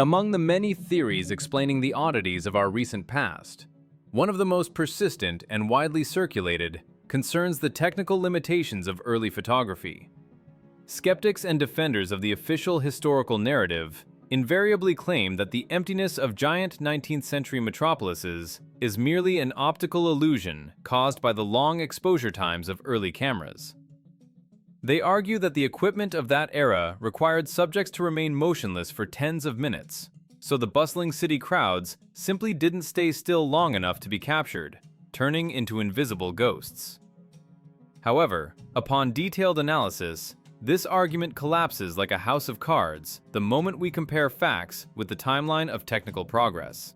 Among the many theories explaining the oddities of our recent past, one of the most persistent and widely circulated concerns the technical limitations of early photography. Skeptics and defenders of the official historical narrative invariably claim that the emptiness of giant 19th century metropolises is merely an optical illusion caused by the long exposure times of early cameras. They argue that the equipment of that era required subjects to remain motionless for tens of minutes, so the bustling city crowds simply didn't stay still long enough to be captured, turning into invisible ghosts. However, upon detailed analysis, this argument collapses like a house of cards the moment we compare facts with the timeline of technical progress.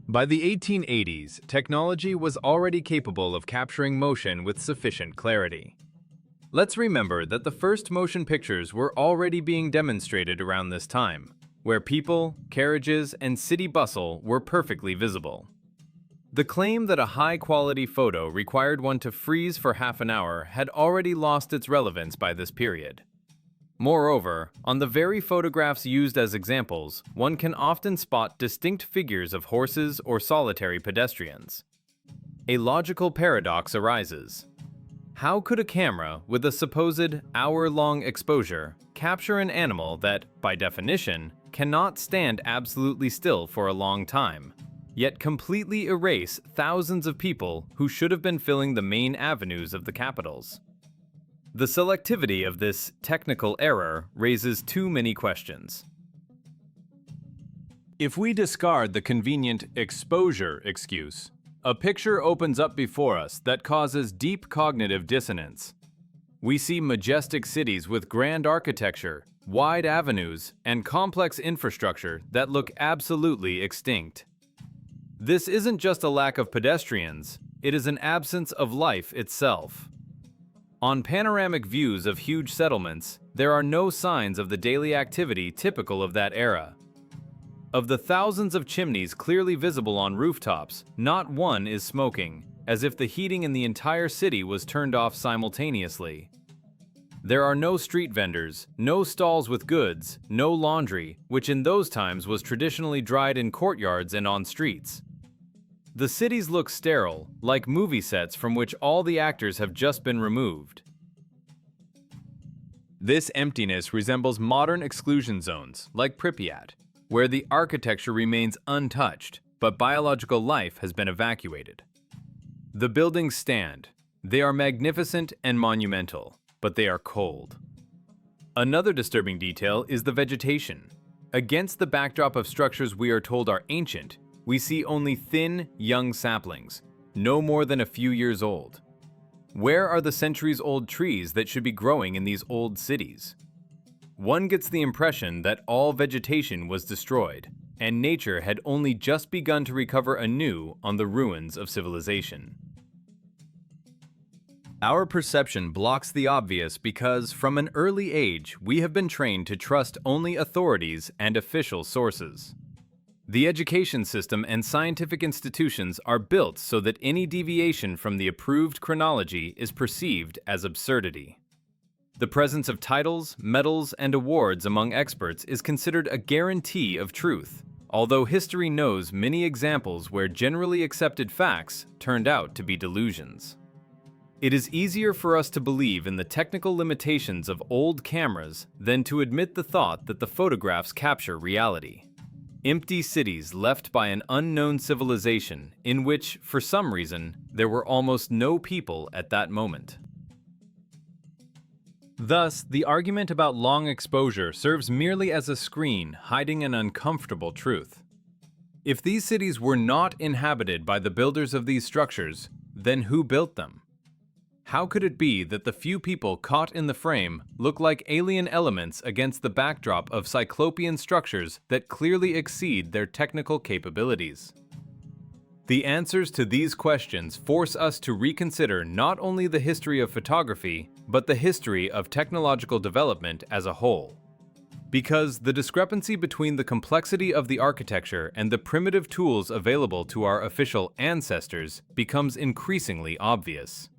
By the 1880s, technology was already capable of capturing motion with sufficient clarity. Let's remember that the first motion pictures were already being demonstrated around this time, where people, carriages, and city bustle were perfectly visible. The claim that a high-quality photo required one to freeze for half an hour had already lost its relevance by this period. Moreover, on the very photographs used as examples, one can often spot distinct figures of horses or solitary pedestrians. A logical paradox arises. How could a camera, with a supposed hour-long exposure, capture an animal that, by definition, cannot stand absolutely still for a long time, yet completely erase thousands of people who should have been filling the main avenues of the capitals? The selectivity of this technical error raises too many questions. If we discard the convenient exposure excuse, a picture opens up before us that causes deep cognitive dissonance. We see majestic cities with grand architecture, wide avenues, and complex infrastructure that look absolutely extinct. This isn't just a lack of pedestrians, it is an absence of life itself. On panoramic views of huge settlements, there are no signs of the daily activity typical of that era. Of the thousands of chimneys clearly visible on rooftops, not one is smoking, as if the heating in the entire city was turned off simultaneously. There are no street vendors, no stalls with goods, no laundry, which in those times was traditionally dried in courtyards and on streets. The cities look sterile, like movie sets from which all the actors have just been removed. This emptiness resembles modern exclusion zones, like Pryyat, where the architecture remains untouched, but biological life has been evacuated. The buildings stand. They are magnificent and monumental, but they are cold. Another disturbing detail is the vegetation. Against the backdrop of structures we are told are ancient, we see only thin, young saplings, no more than a few years old. Where are the centuries-old trees that should be growing in these old cities? One gets the impression that all vegetation was destroyed, and nature had only just begun to recover anew on the ruins of civilization. Our perception blocks the obvious because, from an early age, we have been trained to trust only authorities and official sources. The education system and scientific institutions are built so that any deviation from the approved chronology is perceived as absurdity. The presence of titles, medals, and awards among experts is considered a guarantee of truth, although history knows many examples where generally accepted facts turned out to be delusions. It is easier for us to believe in the technical limitations of old cameras than to admit the thought that the photographs capture reality. Empty cities left by an unknown civilization in which, for some reason, there were almost no people at that moment. Thus, the argument about long exposure serves merely as a screen hiding an uncomfortable truth. If these cities were not inhabited by the builders of these structures, then who built them? How could it be that the few people caught in the frame look like alien elements against the backdrop of cyclopean structures that clearly exceed their technical capabilities? The answers to these questions force us to reconsider not only the history of photography, but the history of technological development as a whole. Because the discrepancy between the complexity of the architecture and the primitive tools available to our official ancestors becomes increasingly obvious.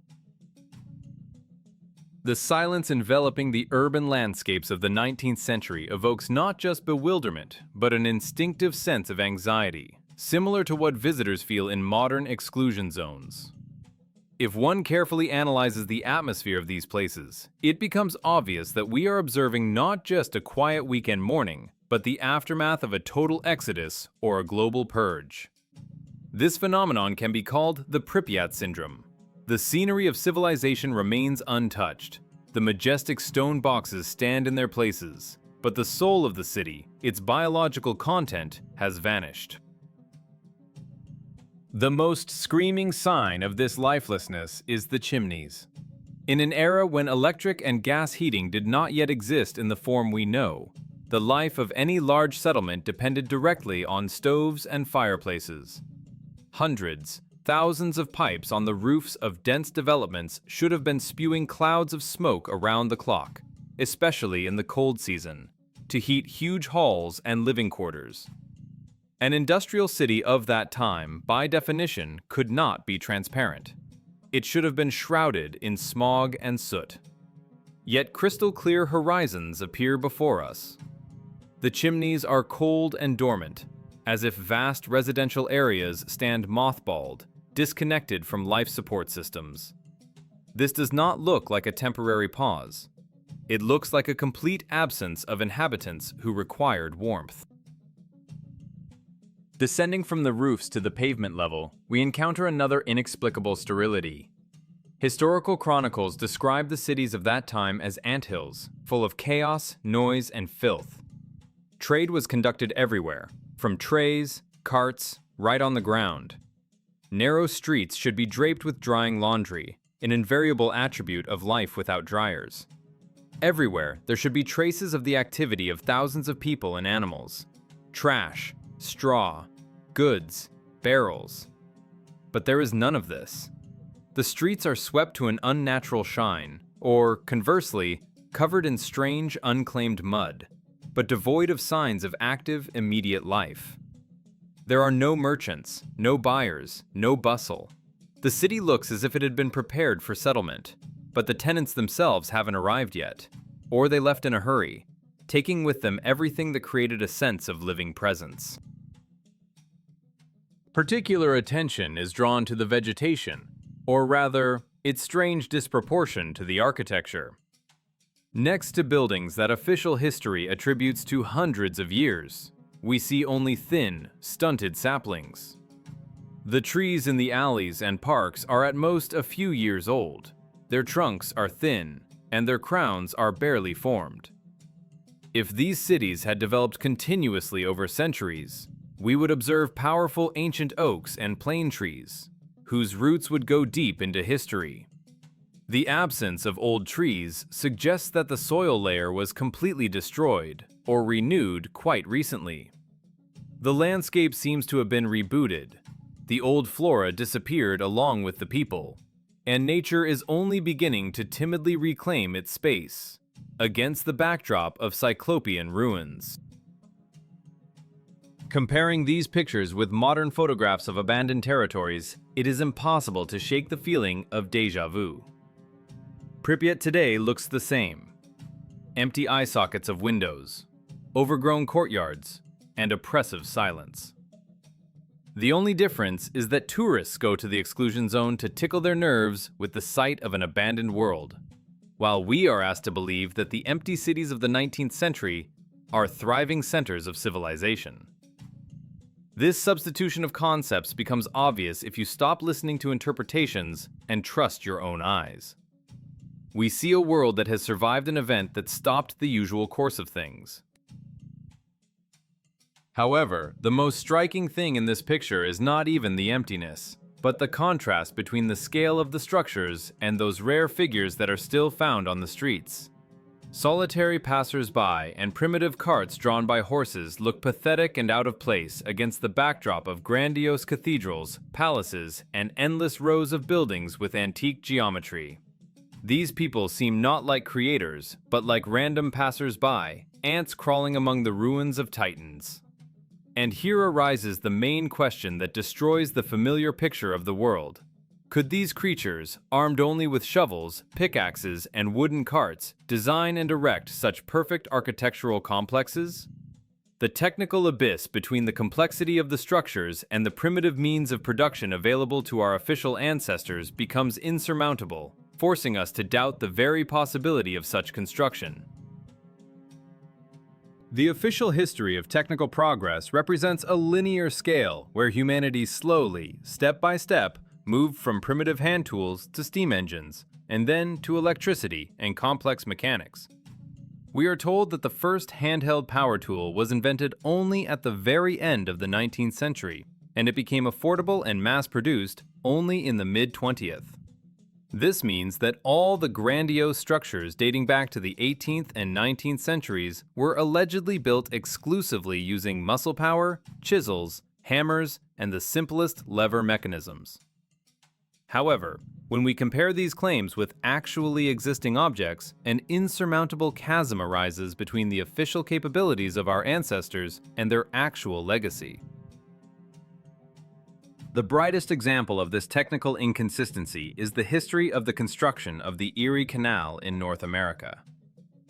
The silence enveloping the urban landscapes of the 19th century evokes not just bewilderment, but an instinctive sense of anxiety, similar to what visitors feel in modern exclusion zones. If one carefully analyzes the atmosphere of these places, it becomes obvious that we are observing not just a quiet weekend morning, but the aftermath of a total exodus or a global purge. This phenomenon can be called the Pryyat syndrome. The scenery of civilization remains untouched. The majestic stone boxes stand in their places, but the soul of the city, its biological content, has vanished. The most screaming sign of this lifelessness is the chimneys. In an era when electric and gas heating did not yet exist in the form we know, the life of any large settlement depended directly on stoves and fireplaces. Hundreds, thousands of pipes on the roofs of dense developments should have been spewing clouds of smoke around the clock, especially in the cold season, to heat huge halls and living quarters. An industrial city of that time, by definition, could not be transparent. It should have been shrouded in smog and soot. Yet crystal-clear horizons appear before us. The chimneys are cold and dormant, as if vast residential areas stand mothballed, disconnected from life support systems. This does not look like a temporary pause. It looks like a complete absence of inhabitants who required warmth. Descending from the roofs to the pavement level, we encounter another inexplicable sterility. Historical chronicles describe the cities of that time as anthills, full of chaos, noise, and filth. Trade was conducted everywhere, from trays, carts, right on the ground. Narrow streets should be draped with drying laundry, an invariable attribute of life without dryers. Everywhere, there should be traces of the activity of thousands of people and animals. Trash, straw, goods, barrels. But there is none of this. The streets are swept to an unnatural shine, or, conversely, covered in strange, unclaimed mud, but devoid of signs of active, immediate life. There are no merchants, no buyers, no bustle. The city looks as if it had been prepared for settlement, but the tenants themselves haven't arrived yet, or they left in a hurry, taking with them everything that created a sense of living presence. Particular attention is drawn to the vegetation, or rather, its strange disproportion to the architecture. Next to buildings that official history attributes to hundreds of years, we see only thin, stunted saplings. The trees in the alleys and parks are at most a few years old. Their trunks are thin, and their crowns are barely formed. If these cities had developed continuously over centuries, we would observe powerful ancient oaks and plane trees, whose roots would go deep into history. The absence of old trees suggests that the soil layer was completely destroyed or renewed quite recently. The landscape seems to have been rebooted. The old flora disappeared along with the people, and nature is only beginning to timidly reclaim its space against the backdrop of cyclopean ruins. Comparing these pictures with modern photographs of abandoned territories, it is impossible to shake the feeling of déjà vu. Pripyat today looks the same. Empty eye sockets of windows, overgrown courtyards, and oppressive silence. The only difference is that tourists go to the exclusion zone to tickle their nerves with the sight of an abandoned world, while we are asked to believe that the empty cities of the 19th century are thriving centers of civilization. This substitution of concepts becomes obvious if you stop listening to interpretations and trust your own eyes. We see a world that has survived an event that stopped the usual course of things. However, the most striking thing in this picture is not even the emptiness, but the contrast between the scale of the structures and those rare figures that are still found on the streets. Solitary passers-by and primitive carts drawn by horses look pathetic and out of place against the backdrop of grandiose cathedrals, palaces, and endless rows of buildings with antique geometry. These people seem not like creators, but like random passers-by, ants crawling among the ruins of titans. And here arises the main question that destroys the familiar picture of the world. Could these creatures, armed only with shovels, pickaxes, and wooden carts, design and erect such perfect architectural complexes? The technical abyss between the complexity of the structures and the primitive means of production available to our official ancestors becomes insurmountable, forcing us to doubt the very possibility of such construction. The official history of technical progress represents a linear scale where humanity slowly, step by step, moved from primitive hand tools to steam engines, and then to electricity and complex mechanics. We are told that the first handheld power tool was invented only at the very end of the 19th century, and it became affordable and mass-produced only in the mid-20th. This means that all the grandiose structures dating back to the 18th and 19th centuries were allegedly built exclusively using muscle power, chisels, hammers, and the simplest lever mechanisms. However, when we compare these claims with actually existing objects, an insurmountable chasm arises between the official capabilities of our ancestors and their actual legacy. The brightest example of this technical inconsistency is the history of the construction of the Erie Canal in North America.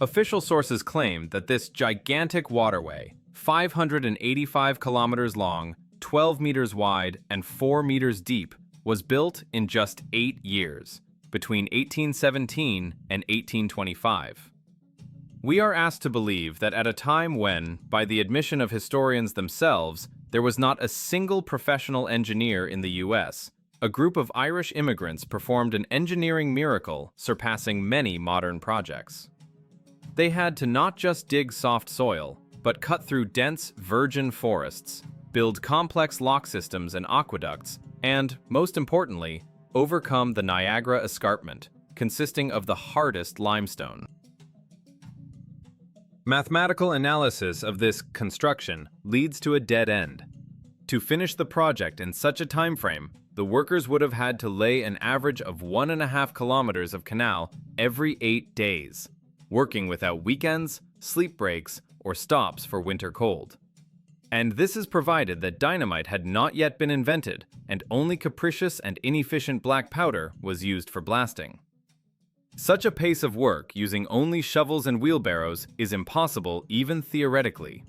Official sources claim that this gigantic waterway, 585 kilometers long, 12 meters wide, and 4 meters deep, was built in just 8 years, between 1817 and 1825. We are asked to believe that at a time when, by the admission of historians themselves, there was not a single professional engineer in the US, a group of Irish immigrants performed an engineering miracle surpassing many modern projects. They had to not just dig soft soil, but cut through dense, virgin forests, build complex lock systems and aqueducts, and, most importantly, overcome the Niagara Escarpment, consisting of the hardest limestone. Mathematical analysis of this construction leads to a dead end. To finish the project in such a time frame, the workers would have had to lay an average of 1.5 kilometers of canal every 8 days, working without weekends, sleep breaks, or stops for winter cold. And this is provided that dynamite had not yet been invented, and only capricious and inefficient black powder was used for blasting. Such a pace of work using only shovels and wheelbarrows is impossible even theoretically.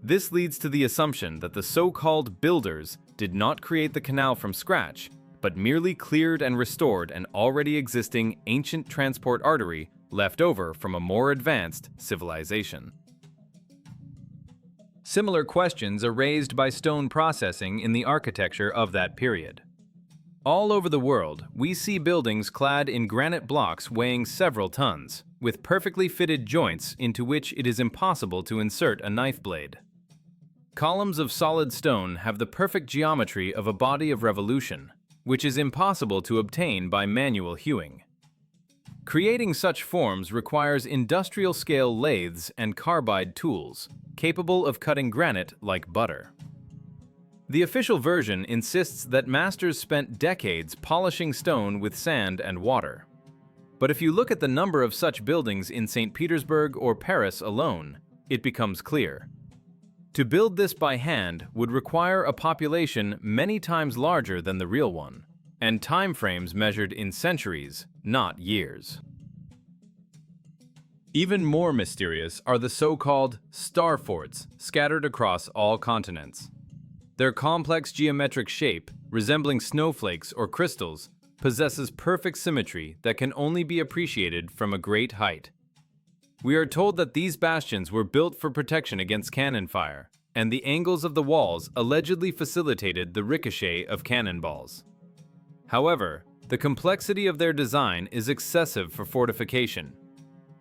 This leads to the assumption that the so-called builders did not create the canal from scratch, but merely cleared and restored an already existing ancient transport artery left over from a more advanced civilization. Similar questions are raised by stone processing in the architecture of that period. All over the world, we see buildings clad in granite blocks weighing several tons, with perfectly fitted joints into which it is impossible to insert a knife blade. Columns of solid stone have the perfect geometry of a body of revolution, which is impossible to obtain by manual hewing. Creating such forms requires industrial-scale lathes and carbide tools, capable of cutting granite like butter. The official version insists that masters spent decades polishing stone with sand and water. But if you look at the number of such buildings in St. Petersburg or Paris alone, it becomes clear. To build this by hand would require a population many times larger than the real one, and time frames measured in centuries, not years. Even more mysterious are the so-called star forts scattered across all continents. Their complex geometric shape, resembling snowflakes or crystals, possesses perfect symmetry that can only be appreciated from a great height. We are told that these bastions were built for protection against cannon fire, and the angles of the walls allegedly facilitated the ricochet of cannonballs. However, the complexity of their design is excessive for fortification.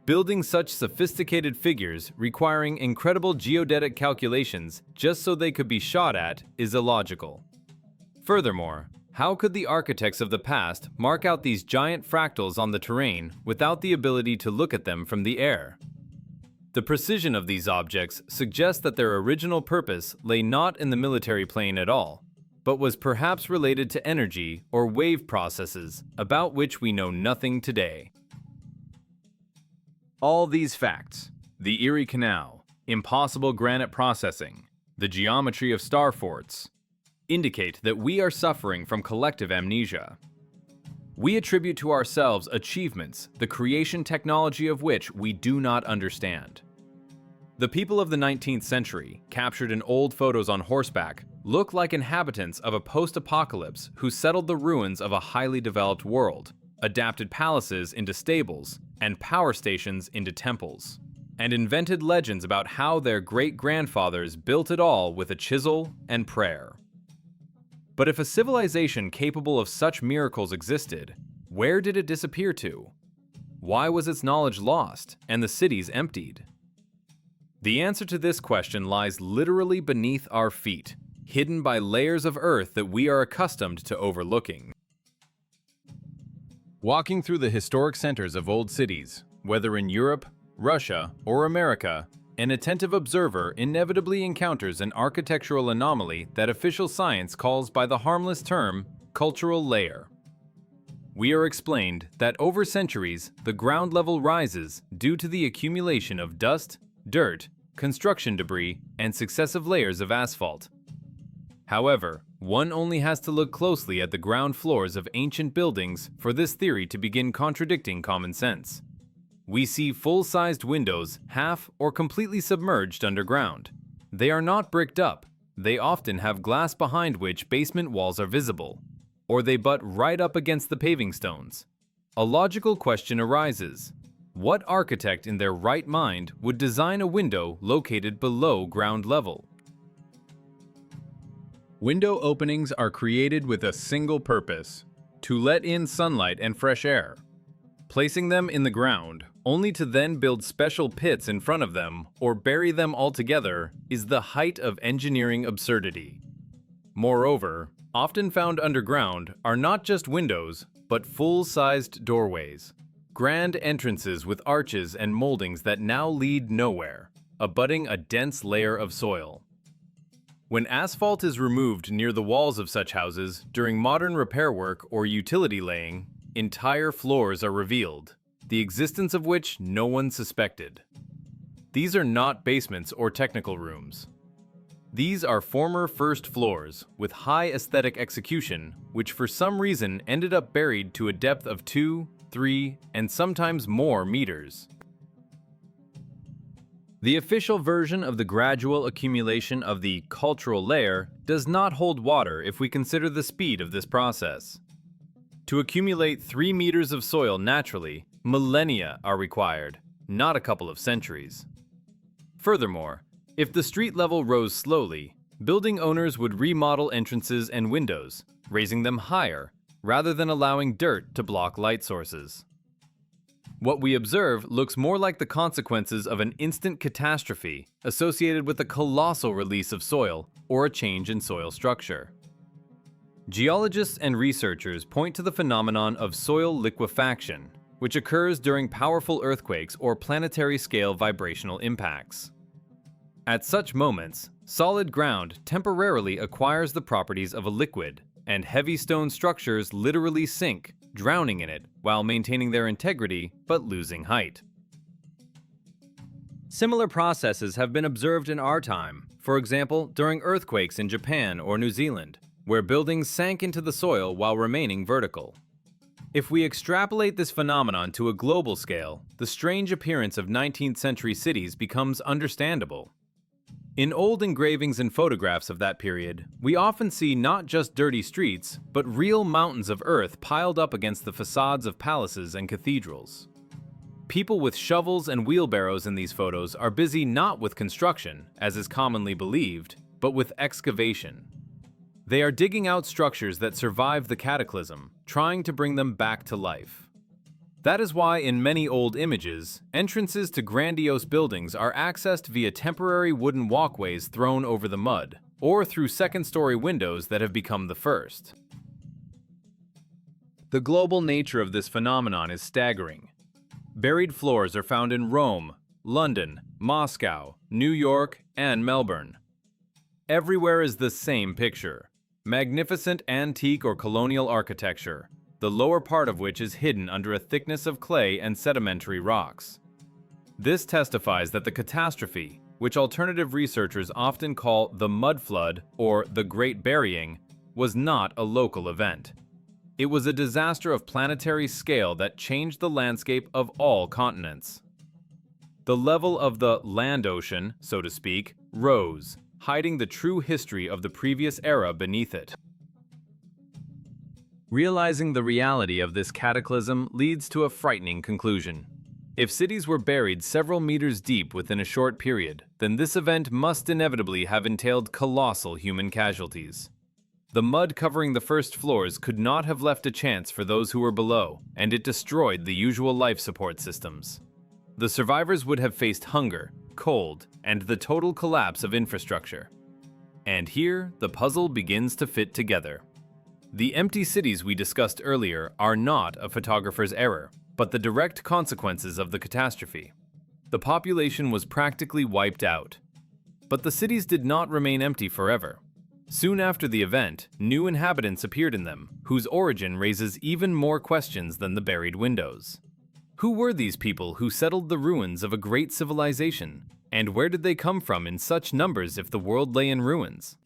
Building such sophisticated figures requiring incredible geodetic calculations just so they could be shot at is illogical. Furthermore, how could the architects of the past mark out these giant fractals on the terrain without the ability to look at them from the air? The precision of these objects suggests that their original purpose lay not in the military plane at all, but was perhaps related to energy or wave processes about which we know nothing today. All these facts, the Erie Canal, impossible granite processing, the geometry of star forts, indicate that we are suffering from collective amnesia. We attribute to ourselves achievements, the creation technology of which we do not understand. The people of the 19th century, captured in old photos on horseback, look like inhabitants of a post-apocalypse who settled the ruins of a highly developed world, adapted palaces into stables, and power stations into temples, and invented legends about how their great-grandfathers built it all with a chisel and prayer. But if a civilization capable of such miracles existed, where did it disappear to? Why was its knowledge lost and the cities emptied? The answer to this question lies literally beneath our feet, hidden by layers of earth that we are accustomed to overlooking. Walking through the historic centers of old cities, whether in Europe, Russia, or America, an attentive observer inevitably encounters an architectural anomaly that official science calls by the harmless term cultural layer. We are explained that over centuries, the ground level rises due to the accumulation of dust, dirt, construction debris, and successive layers of asphalt. However, one only has to look closely at the ground floors of ancient buildings for this theory to begin contradicting common sense. We see full-sized windows half or completely submerged underground. They are not bricked up. They often have glass behind which basement walls are visible, or they butt right up against the paving stones. A logical question arises. What architect in their right mind would design a window located below ground level? Window openings are created with a single purpose: to let in sunlight and fresh air. Placing them in the ground, only to then build special pits in front of them or bury them altogether, is the height of engineering absurdity. Moreover, often found underground are not just windows, but full-sized doorways. Grand entrances with arches and moldings that now lead nowhere, abutting a dense layer of soil. When asphalt is removed near the walls of such houses during modern repair work or utility laying, entire floors are revealed, the existence of which no one suspected. These are not basements or technical rooms. These are former first floors with high aesthetic execution, which for some reason ended up buried to a depth of 2, 3, and sometimes more meters. The official version of the gradual accumulation of the cultural layer does not hold water if we consider the speed of this process. To accumulate 3 meters of soil naturally, millennia are required, not a couple of centuries. Furthermore, if the street level rose slowly, building owners would remodel entrances and windows, raising them higher, rather than allowing dirt to block light sources. What we observe looks more like the consequences of an instant catastrophe associated with a colossal release of soil or a change in soil structure. Geologists and researchers point to the phenomenon of soil liquefaction, which occurs during powerful earthquakes or planetary-scale vibrational impacts. At such moments, solid ground temporarily acquires the properties of a liquid, and heavy stone structures literally sink, drowning in it while maintaining their integrity but losing height. Similar processes have been observed in our time, for example, during earthquakes in Japan or New Zealand, where buildings sank into the soil while remaining vertical. If we extrapolate this phenomenon to a global scale, the strange appearance of 19th century cities becomes understandable. In old engravings and photographs of that period, we often see not just dirty streets, but real mountains of earth piled up against the facades of palaces and cathedrals. People with shovels and wheelbarrows in these photos are busy not with construction, as is commonly believed, but with excavation. They are digging out structures that survived the cataclysm, trying to bring them back to life. That is why in many old images, entrances to grandiose buildings are accessed via temporary wooden walkways thrown over the mud, or through second-story windows that have become the first. The global nature of this phenomenon is staggering. Buried floors are found in Rome, London, Moscow, New York, and Melbourne. Everywhere is the same picture: magnificent antique or colonial architecture, the lower part of which is hidden under a thickness of clay and sedimentary rocks. This testifies that the catastrophe, which alternative researchers often call the mud flood or the Great Burying, was not a local event. It was a disaster of planetary scale that changed the landscape of all continents. The level of the land ocean, so to speak, rose, hiding the true history of the previous era beneath it. Realizing the reality of this cataclysm leads to a frightening conclusion. If cities were buried several meters deep within a short period, then this event must inevitably have entailed colossal human casualties. The mud covering the first floors could not have left a chance for those who were below, and it destroyed the usual life support systems. The survivors would have faced hunger, cold, and the total collapse of infrastructure. And here, the puzzle begins to fit together. The empty cities we discussed earlier are not a photographer's error, but the direct consequences of the catastrophe. The population was practically wiped out. But the cities did not remain empty forever. Soon after the event, new inhabitants appeared in them, whose origin raises even more questions than the buried windows. Who were these people who settled the ruins of a great civilization? And where did they come from in such numbers if the world lay in ruins?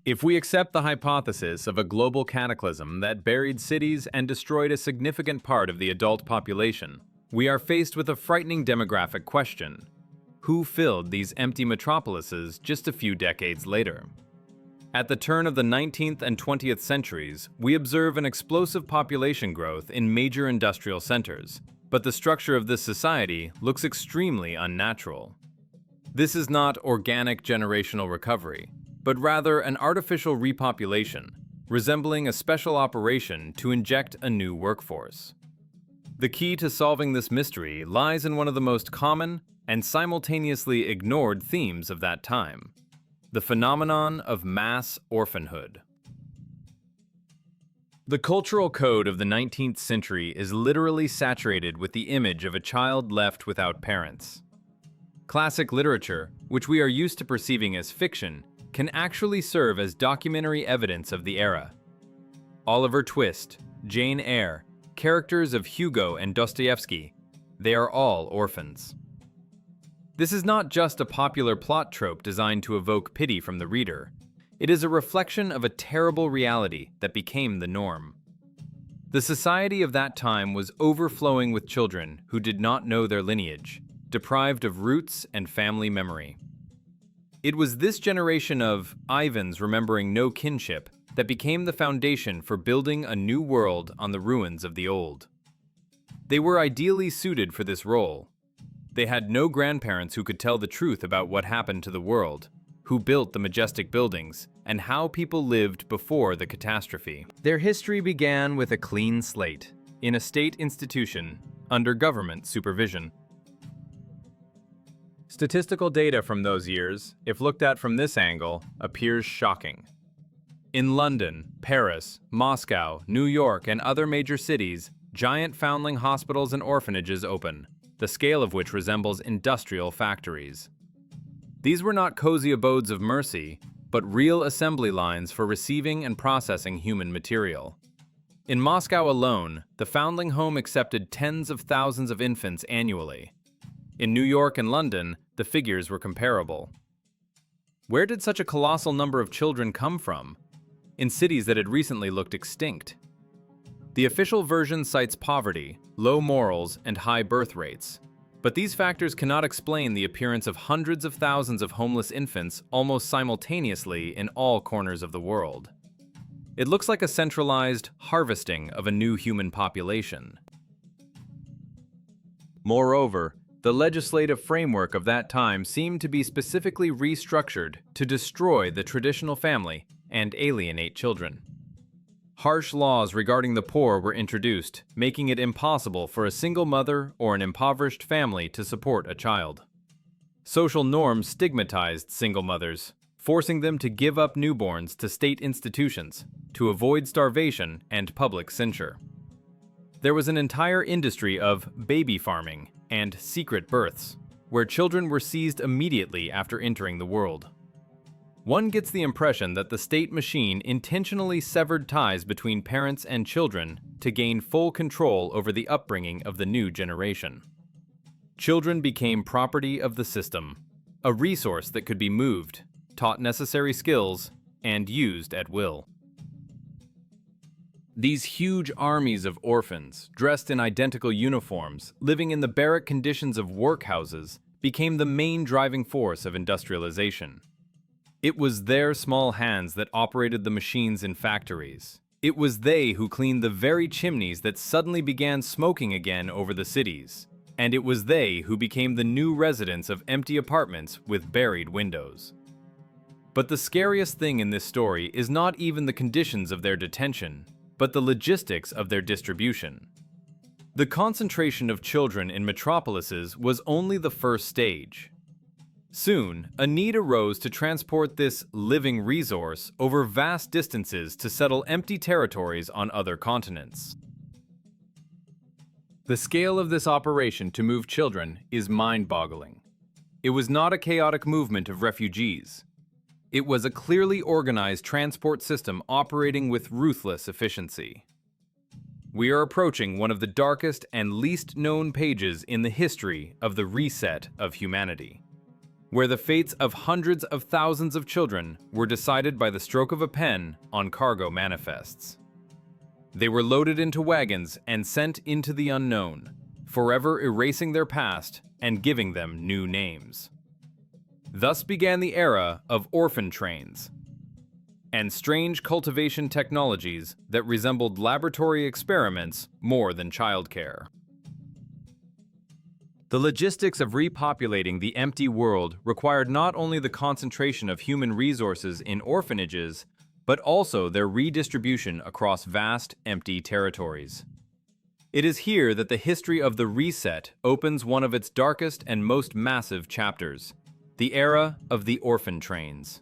If we accept the hypothesis of a global cataclysm that buried cities and destroyed a significant part of the adult population, we are faced with a frightening demographic question. Who filled these empty metropolises just a few decades later? At the turn of the 19th and 20th centuries, we observe an explosive population growth in major industrial centers, but the structure of this society looks extremely unnatural. This is not organic generational recovery, but rather an artificial repopulation, resembling a special operation to inject a new workforce. The key to solving this mystery lies in one of the most common and simultaneously ignored themes of that time: the phenomenon of mass orphanhood. The cultural code of the 19th century is literally saturated with the image of a child left without parents. Classic literature, which we are used to perceiving as fiction, can actually serve as documentary evidence of the era. Oliver Twist, Jane Eyre, characters of Hugo and Dostoevsky, they are all orphans. This is not just a popular plot trope designed to evoke pity from the reader. It is a reflection of a terrible reality that became the norm. The society of that time was overflowing with children who did not know their lineage, deprived of roots and family memory. It was this generation of Ivans remembering no kinship that became the foundation for building a new world on the ruins of the old. They were ideally suited for this role. They had no grandparents who could tell the truth about what happened to the world, who built the majestic buildings, and how people lived before the catastrophe. Their history began with a clean slate, in a state institution, under government supervision. Statistical data from those years, if looked at from this angle, appears shocking. In London, Paris, Moscow, New York, and other major cities, giant foundling hospitals and orphanages open, the scale of which resembles industrial factories. These were not cozy abodes of mercy, but real assembly lines for receiving and processing human material. In Moscow alone, the foundling home accepted tens of thousands of infants annually. In New York and London, the figures were comparable. Where did such a colossal number of children come from? In cities that had recently looked extinct. The official version cites poverty, low morals, and high birth rates. But these factors cannot explain the appearance of hundreds of thousands of homeless infants almost simultaneously in all corners of the world. It looks like a centralized harvesting of a new human population. Moreover, the legislative framework of that time seemed to be specifically restructured to destroy the traditional family and alienate children. Harsh laws regarding the poor were introduced, making it impossible for a single mother or an impoverished family to support a child. Social norms stigmatized single mothers, forcing them to give up newborns to state institutions to avoid starvation and public censure. There was an entire industry of baby farming and secret births, where children were seized immediately after entering the world. One gets the impression that the state machine intentionally severed ties between parents and children to gain full control over the upbringing of the new generation. Children became property of the system, a resource that could be moved, taught necessary skills, and used at will. These huge armies of orphans, dressed in identical uniforms, living in the barrack conditions of workhouses, became the main driving force of industrialization. It was their small hands that operated the machines in factories. It was they who cleaned the very chimneys that suddenly began smoking again over the cities. And it was they who became the new residents of empty apartments with buried windows. But the scariest thing in this story is not even the conditions of their detention, but the logistics of their distribution. The concentration of children in metropolises was only the first stage. Soon, a need arose to transport this living resource over vast distances to settle empty territories on other continents. The scale of this operation to move children is mind-boggling. It was not a chaotic movement of refugees. It was a clearly organized transport system operating with ruthless efficiency. We are approaching one of the darkest and least known pages in the history of the reset of humanity, where the fates of hundreds of thousands of children were decided by the stroke of a pen on cargo manifests. They were loaded into wagons and sent into the unknown, forever erasing their past and giving them new names. Thus began the era of orphan trains and strange cultivation technologies that resembled laboratory experiments more than childcare. The logistics of repopulating the empty world required not only the concentration of human resources in orphanages, but also their redistribution across vast, empty territories. It is here that the history of the reset opens one of its darkest and most massive chapters, the era of the orphan trains.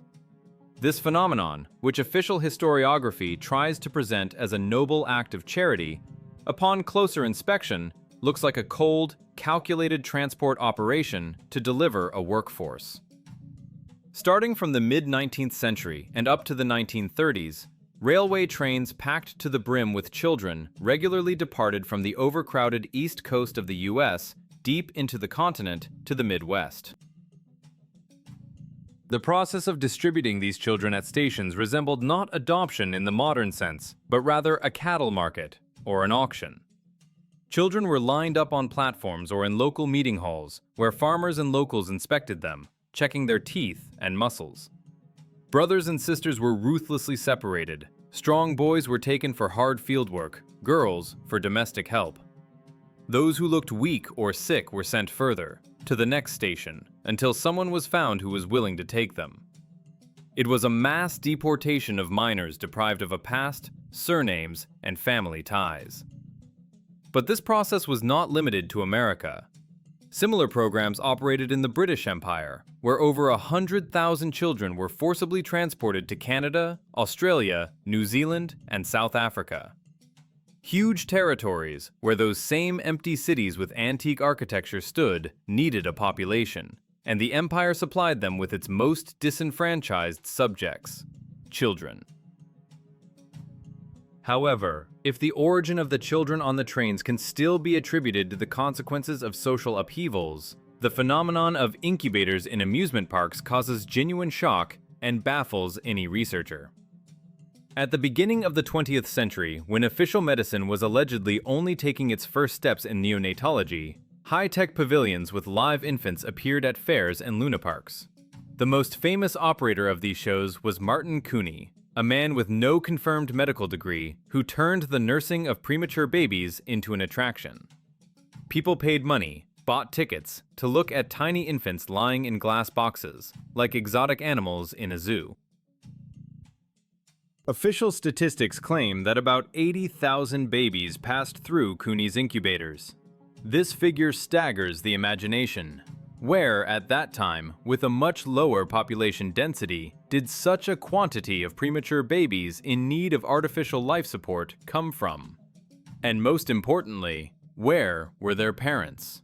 This phenomenon, which official historiography tries to present as a noble act of charity, upon closer inspection, looks like a cold, calculated transport operation to deliver a workforce. Starting from the mid-19th century and up to the 1930s, railway trains packed to the brim with children regularly departed from the overcrowded east coast of the US deep into the continent to the Midwest. The process of distributing these children at stations resembled not adoption in the modern sense, but rather a cattle market or an auction. Children were lined up on platforms or in local meeting halls where farmers and locals inspected them, checking their teeth and muscles. Brothers and sisters were ruthlessly separated. Strong boys were taken for hard fieldwork, girls for domestic help. Those who looked weak or sick were sent further, to the next station, until someone was found who was willing to take them. It was a mass deportation of minors deprived of a past, surnames, and family ties. But this process was not limited to America. Similar programs operated in the British Empire, where over 100,000 children were forcibly transported to Canada, Australia, New Zealand, and South Africa. Huge territories, where those same empty cities with antique architecture stood, needed a population, and the empire supplied them with its most disenfranchised subjects, children. However, if the origin of the children on the trains can still be attributed to the consequences of social upheavals, the phenomenon of incubators in amusement parks causes genuine shock and baffles any researcher. At the beginning of the 20th century, when official medicine was allegedly only taking its first steps in neonatology, high-tech pavilions with live infants appeared at fairs and lunaparks. The most famous operator of these shows was Martin Cooney, a man with no confirmed medical degree who turned the nursing of premature babies into an attraction. People paid money, bought tickets, to look at tiny infants lying in glass boxes, like exotic animals in a zoo. Official statistics claim that about 80,000 babies passed through Cooney's incubators. This figure staggers the imagination. Where, at that time, with a much lower population density, did such a quantity of premature babies in need of artificial life support come from? And most importantly, where were their parents?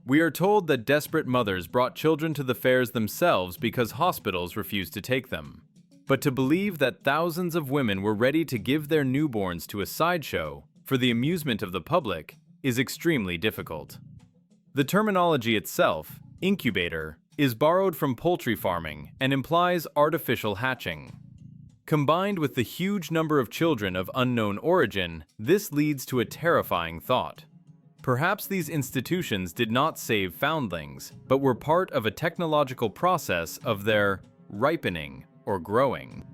We are told that desperate mothers brought children to the fairs themselves because hospitals refused to take them. But to believe that thousands of women were ready to give their newborns to a sideshow for the amusement of the public is extremely difficult. The terminology itself, incubator, is borrowed from poultry farming and implies artificial hatching. Combined with the huge number of children of unknown origin, this leads to a terrifying thought. Perhaps these institutions did not save foundlings, but were part of a technological process of their ripening or growing.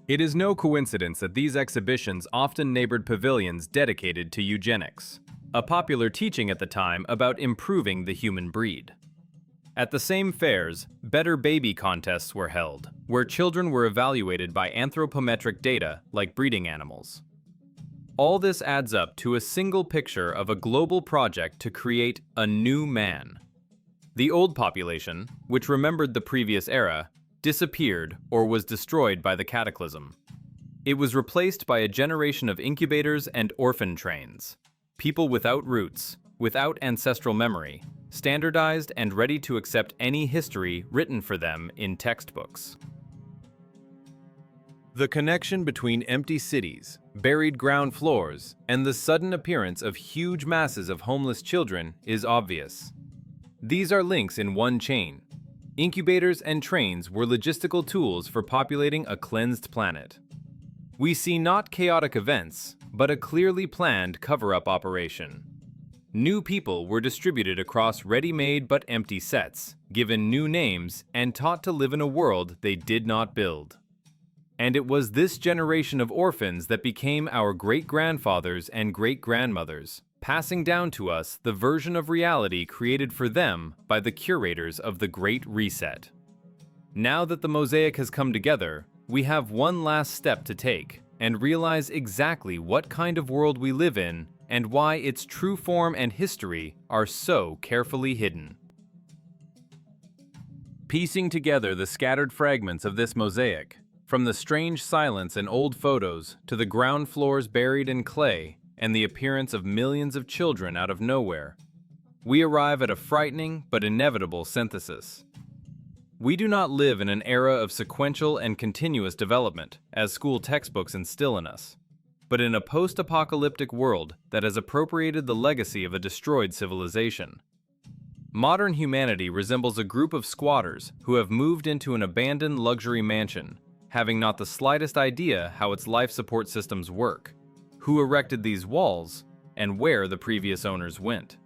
It is no coincidence that these exhibitions often neighbored pavilions dedicated to eugenics, a popular teaching at the time about improving the human breed. At the same fairs, better baby contests were held, where children were evaluated by anthropometric data like breeding animals. All this adds up to a single picture of a global project to create a new man. The old population, which remembered the previous era, disappeared or was destroyed by the cataclysm. It was replaced by a generation of incubators and orphan trains, people without roots, without ancestral memory, standardized and ready to accept any history written for them in textbooks. The connection between empty cities, buried ground floors, and the sudden appearance of huge masses of homeless children is obvious. These are links in one chain. Incubators and trains were logistical tools for populating a cleansed planet. We see not chaotic events, but a clearly planned cover-up operation. New people were distributed across ready-made but empty sets, given new names, and taught to live in a world they did not build. And it was this generation of orphans that became our great-grandfathers and great-grandmothers, passing down to us the version of reality created for them by the curators of the Great Reset. Now that the mosaic has come together, we have one last step to take and realize exactly what kind of world we live in and why its true form and history are so carefully hidden. Piecing together the scattered fragments of this mosaic, from the strange silence in old photos to the ground floors buried in clay and the appearance of millions of children out of nowhere, we arrive at a frightening but inevitable synthesis. We do not live in an era of sequential and continuous development, as school textbooks instill in us, but in a post-apocalyptic world that has appropriated the legacy of a destroyed civilization. Modern humanity resembles a group of squatters who have moved into an abandoned luxury mansion, having not the slightest idea how its life support systems work, who erected these walls, and where the previous owners went.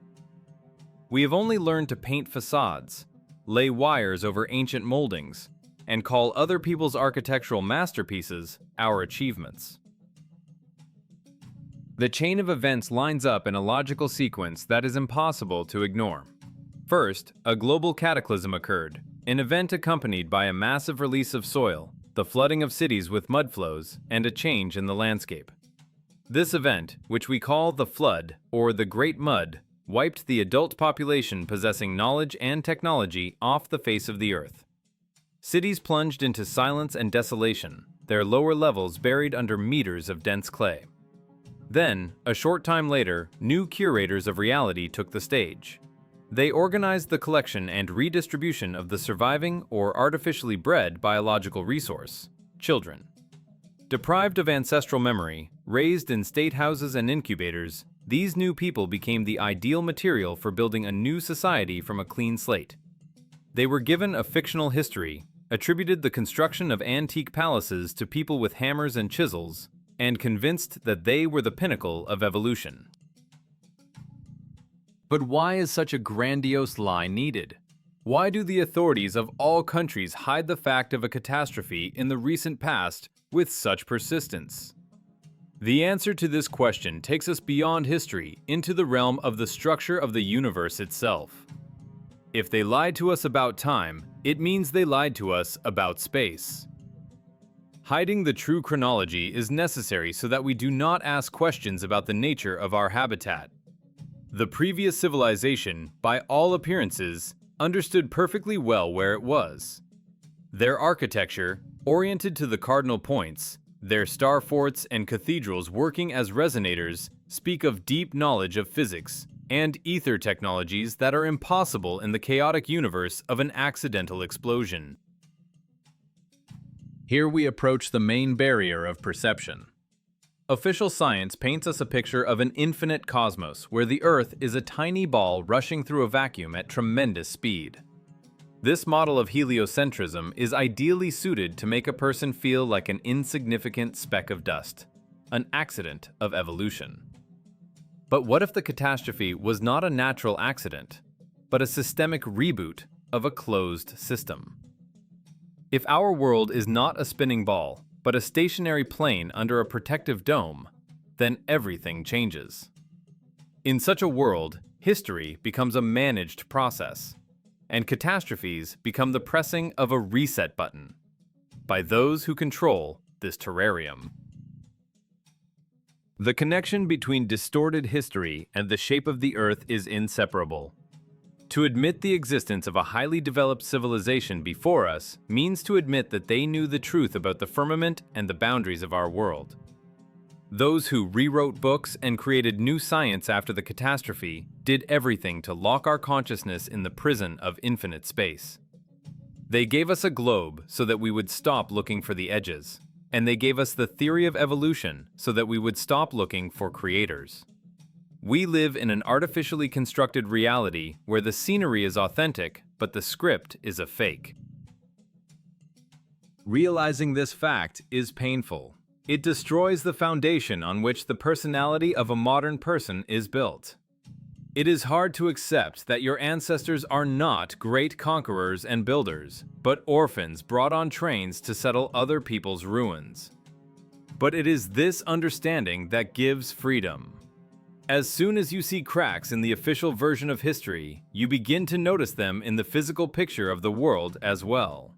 We have only learned to paint facades, lay wires over ancient moldings, and call other people's architectural masterpieces our achievements. The chain of events lines up in a logical sequence that is impossible to ignore. First, a global cataclysm occurred, an event accompanied by a massive release of soil, the flooding of cities with mud flows, and a change in the landscape. This event, which we call the Flood or the Great Mud, wiped the adult population possessing knowledge and technology off the face of the earth. Cities plunged into silence and desolation, their lower levels buried under meters of dense clay. Then, a short time later, new curators of reality took the stage. They organized the collection and redistribution of the surviving or artificially bred biological resource, children. Deprived of ancestral memory, raised in state houses and incubators, these new people became the ideal material for building a new society from a clean slate. They were given a fictional history, attributed the construction of antique palaces to people with hammers and chisels, and convinced that they were the pinnacle of evolution. But why is such a grandiose lie needed? Why do the authorities of all countries hide the fact of a catastrophe in the recent past with such persistence? The answer to this question takes us beyond history into the realm of the structure of the universe itself. If they lied to us about time, it means they lied to us about space. Hiding the true chronology is necessary so that we do not ask questions about the nature of our habitat. The previous civilization, by all appearances, understood perfectly well where it was. Their architecture, oriented to the cardinal points, their star forts and cathedrals working as resonators, speak of deep knowledge of physics and ether technologies that are impossible in the chaotic universe of an accidental explosion. Here we approach the main barrier of perception. Official science paints us a picture of an infinite cosmos where the Earth is a tiny ball rushing through a vacuum at tremendous speed. This model of heliocentrism is ideally suited to make a person feel like an insignificant speck of dust, an accident of evolution. But what if the catastrophe was not a natural accident, but a systemic reboot of a closed system? If our world is not a spinning ball, but a stationary plane under a protective dome, then everything changes. In such a world, history becomes a managed process, and catastrophes become the pressing of a reset button by those who control this terrarium. The connection between distorted history and the shape of the Earth is inseparable. To admit the existence of a highly developed civilization before us means to admit that they knew the truth about the firmament and the boundaries of our world. Those who rewrote books and created new science after the catastrophe did everything to lock our consciousness in the prison of infinite space. They gave us a globe so that we would stop looking for the edges, and they gave us the theory of evolution so that we would stop looking for creators. We live in an artificially constructed reality where the scenery is authentic, but the script is a fake. Realizing this fact is painful. It destroys the foundation on which the personality of a modern person is built. It is hard to accept that your ancestors are not great conquerors and builders, but orphans brought on trains to settle other people's ruins. But it is this understanding that gives freedom. As soon as you see cracks in the official version of history, you begin to notice them in the physical picture of the world as well.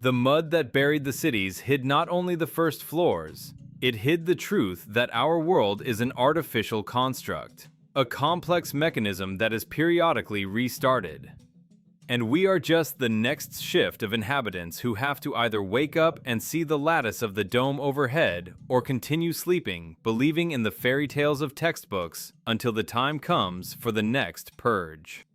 The mud that buried the cities hid not only the first floors, it hid the truth that our world is an artificial construct, a complex mechanism that is periodically restarted. And we are just the next shift of inhabitants who have to either wake up and see the lattice of the dome overhead or continue sleeping, believing in the fairy tales of textbooks until the time comes for the next purge.